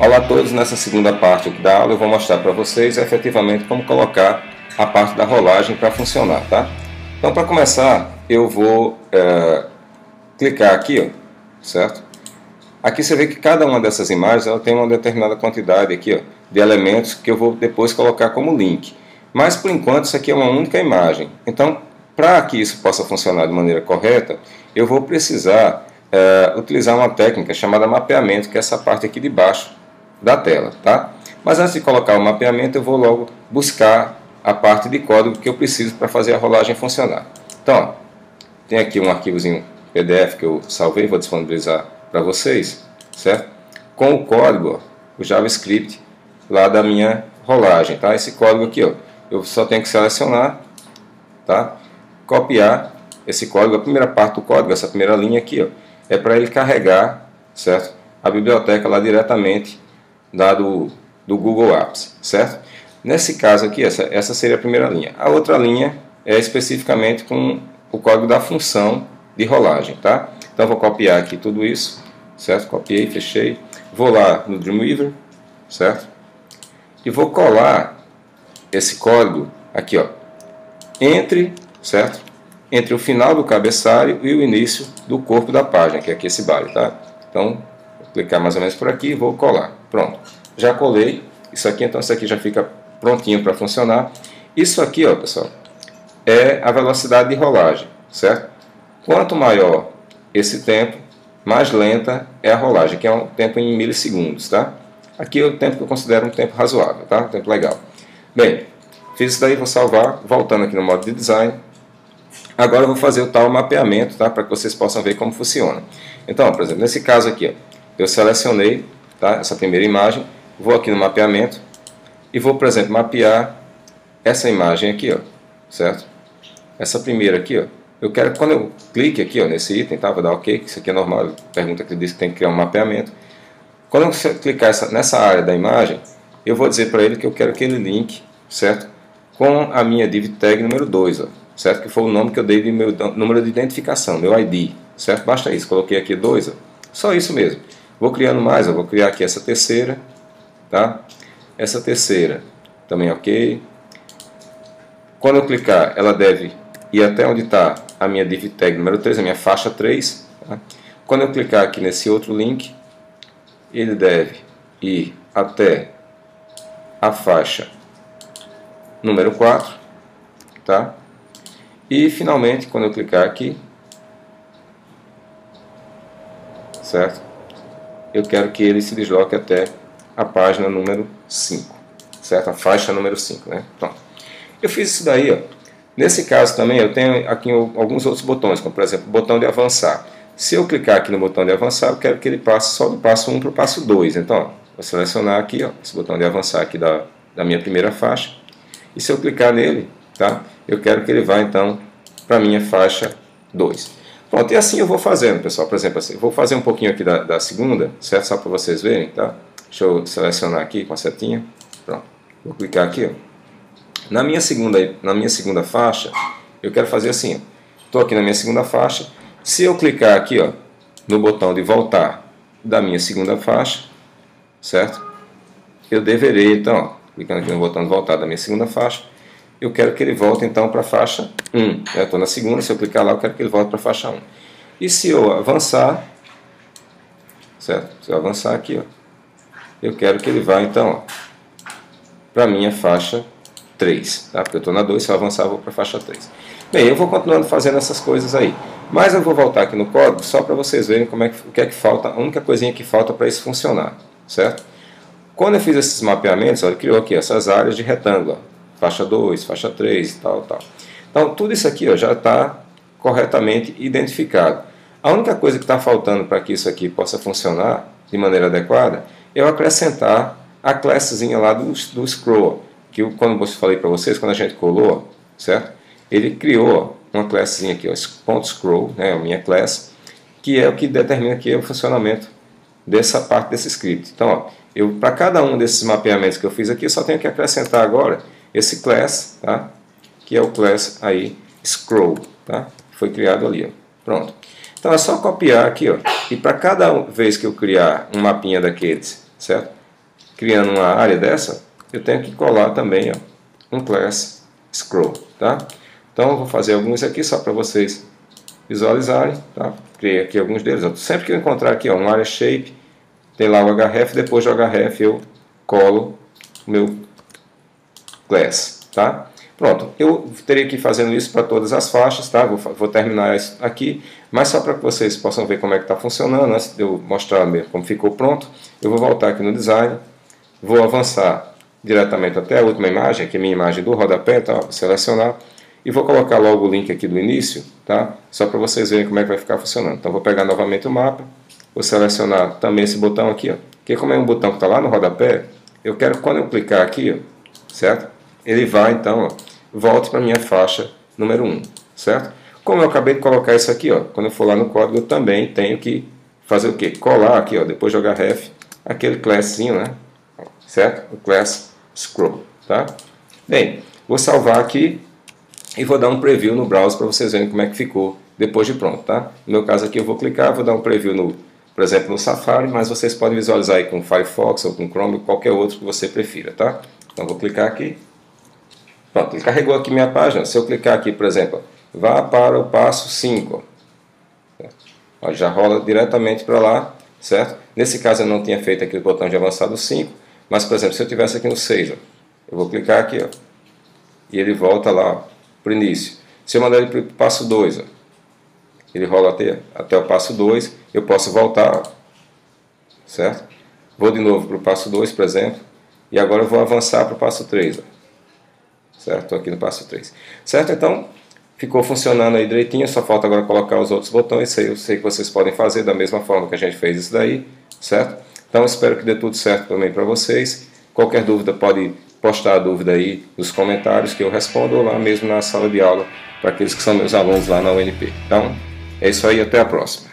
Olá a todos, nessa segunda parte da aula eu vou mostrar para vocês efetivamente como colocar a parte da rolagem para funcionar, tá? Então, para começar, eu vou clicar aqui, ó, certo? Aqui você vê que cada uma dessas imagens ela tem uma determinada quantidade aqui, ó, de elementos que eu vou depois colocar como link. Mas por enquanto isso aqui é uma única imagem. Então, para que isso possa funcionar de maneira correta, eu vou precisar utilizar uma técnica chamada mapeamento, que é essa parte aqui de baixo da tela, tá? Mas antes de colocar o mapeamento, eu vou logo buscar a parte de código que eu preciso para fazer a rolagem funcionar. Então, ó, tem aqui um arquivozinho PDF que eu salvei, vou disponibilizar para vocês, certo? Com o código, ó, o JavaScript lá da minha rolagem, tá? Esse código aqui, ó, eu só tenho que selecionar, tá? Copiar esse código, a primeira parte do código, essa primeira linha aqui, ó, é para ele carregar, certo? A biblioteca lá diretamente do Google Apps, certo? Nesse caso aqui, essa seria a primeira linha. A outra linha é especificamente com o código da função de rolagem, tá? Então vou copiar aqui tudo isso, certo? Copiei, fechei. Vou lá no Dreamweaver, certo? E vou colar esse código aqui, ó, certo? Entre o final do cabeçalho e o início do corpo da página, que é aqui esse barra, tá? Então, vou clicar mais ou menos por aqui e vou colar. Pronto. Já colei isso aqui, então isso aqui já fica prontinho para funcionar. Isso aqui, ó, pessoal, é a velocidade de rolagem, certo? Quanto maior esse tempo, mais lenta é a rolagem, que é um tempo em milissegundos, tá? Aqui é o tempo que eu considero um tempo razoável, tá? Um tempo legal. Bem, fiz isso daí, vou salvar, voltando aqui no modo de design. Agora eu vou fazer o tal mapeamento, tá? Para que vocês possam ver como funciona. Então, por exemplo, nesse caso aqui, ó, eu selecionei, tá, essa primeira imagem, vou aqui no mapeamento e vou, por exemplo, mapear essa imagem aqui, ó, certo? Essa primeira aqui, ó, eu quero, quando eu clique aqui, ó, nesse item, tá? Vou dar OK, que isso aqui é normal, pergunta que diz que tem que criar um mapeamento. Quando eu clicar nessa área da imagem, eu vou dizer para ele que eu quero aquele link, certo? Com a minha div tag número 2, ó, certo? Que foi o nome que eu dei de meu número de identificação, meu ID, certo? Basta isso, coloquei aqui 2, ó, só isso mesmo. Vou criando mais, eu vou criar aqui essa terceira, tá? Essa terceira também OK. Quando eu clicar, ela deve ir até onde está a minha div tag número 3, a minha faixa 3. Tá? Quando eu clicar aqui nesse outro link, ele deve ir até a faixa número 4. Tá? E finalmente, quando eu clicar aqui, certo? Eu quero que ele se desloque até a página número 5, certo? A faixa número 5, né? Pronto. Eu fiz isso daí, ó. Nesse caso também eu tenho aqui alguns outros botões, como por exemplo o botão de avançar. Se eu clicar aqui no botão de avançar, eu quero que ele passe só do passo 1 para o passo 2. Então, ó, vou selecionar aqui, ó, esse botão de avançar aqui da minha primeira faixa. E se eu clicar nele, tá? Eu quero que ele vá então para a minha faixa 2. Pronto, e assim eu vou fazendo, pessoal. Por exemplo, assim, eu vou fazer um pouquinho aqui da segunda, certo? Só para vocês verem, tá? Deixa eu selecionar aqui com a setinha. Pronto. Vou clicar aqui, ó. Na minha segunda faixa, eu quero fazer assim, ó. Estou aqui na minha segunda faixa. Se eu clicar aqui, ó, no botão de voltar da minha segunda faixa, certo? Eu deverei, então, ó, clicando aqui no botão de voltar da minha segunda faixa, eu quero que ele volte então para a faixa 1. Eu estou na segunda, se eu clicar lá, eu quero que ele volte para a faixa 1. E se eu avançar, certo? Se eu avançar aqui, ó, eu quero que ele vá então para a minha faixa 3, tá? Porque eu estou na 2, se eu avançar eu vou para a faixa 3. Bem, eu vou continuando fazendo essas coisas aí. Mas eu vou voltar aqui no código só para vocês verem como o que é que falta, a única coisinha que falta para isso funcionar, certo? Quando eu fiz esses mapeamentos, ó, ele criou aqui essas áreas de retângulo, ó. Faixa 2, faixa 3, tal, tal. Então, tudo isso aqui, ó, já está corretamente identificado. A única coisa que está faltando para que isso aqui possa funcionar de maneira adequada é eu acrescentar a classezinha lá do scroll, que quando eu falei para vocês, quando a gente colou, certo? Ele criou uma classezinha aqui, ó, .scroll, né, a minha classe, que é o que determina aqui o funcionamento dessa parte desse script. Então, ó, para cada um desses mapeamentos que eu fiz aqui, eu só tenho que acrescentar agora esse class, tá? Que é o class aí scroll, tá? Foi criado ali, ó. Pronto. Então é só copiar aqui, ó, e para cada vez que eu criar um mapinha daqueles, certo? criando uma área dessa, eu tenho que colar também, ó, um class scroll, tá? Então eu vou fazer alguns aqui só para vocês visualizarem, tá? Criei aqui alguns deles. Sempre que eu encontrar aqui, ó, um area shape, tem lá o href, depois do href eu colo o meu class, tá? Pronto, eu teria que ir fazendo isso para todas as faixas, tá? Vou terminar isso aqui, mas só para que vocês possam ver como é que está funcionando, antes de eu mostrar mesmo como ficou pronto, eu vou voltar aqui no design, vou avançar diretamente até a última imagem, que é a minha imagem do rodapé, tá? Vou selecionar e vou colocar logo o link aqui do início, tá? Só para vocês verem como é que vai ficar funcionando. Então vou pegar novamente o mapa, vou selecionar também esse botão aqui, ó, que como é um botão que está lá no rodapé, eu quero que quando eu clicar aqui, ó, certo? Ele vai então, ó, volte para a minha faixa número 1, certo? Como eu acabei de colocar isso aqui, ó, quando eu for lá no código eu também tenho que fazer o quê? Colar aqui, ó, depois de href, aquele classinho, né? Certo? O class scroll, tá? Bem, vou salvar aqui e vou dar um preview no browser para vocês verem como é que ficou depois de pronto, tá? No meu caso aqui eu vou clicar, vou dar um preview no, por exemplo, no Safari, mas vocês podem visualizar aí com Firefox ou com Chrome, qualquer outro que você prefira, tá? Então vou clicar aqui. Pronto, ele carregou aqui minha página. Se eu clicar aqui, por exemplo, vá para o passo 5. Ó, já rola diretamente para lá, certo? Nesse caso eu não tinha feito aqui o botão de avançado 5, mas, por exemplo, se eu tivesse aqui no 6, ó, eu vou clicar aqui, ó, e ele volta lá para o início. Se eu mandar ele para o passo 2, ó, ele rola até o passo 2, eu posso voltar, ó, certo? Vou de novo para o passo 2, por exemplo, e agora eu vou avançar para o passo 3, ó. Certo? Estou aqui no passo 3. Certo? Então, ficou funcionando aí direitinho, só falta agora colocar os outros botões. Isso aí eu sei que vocês podem fazer da mesma forma que a gente fez isso daí, certo? Então, espero que dê tudo certo também para vocês. Qualquer dúvida, pode postar a dúvida aí nos comentários que eu respondo, ou lá mesmo na sala de aula, para aqueles que são meus alunos lá na UNP. Então, é isso aí, até a próxima.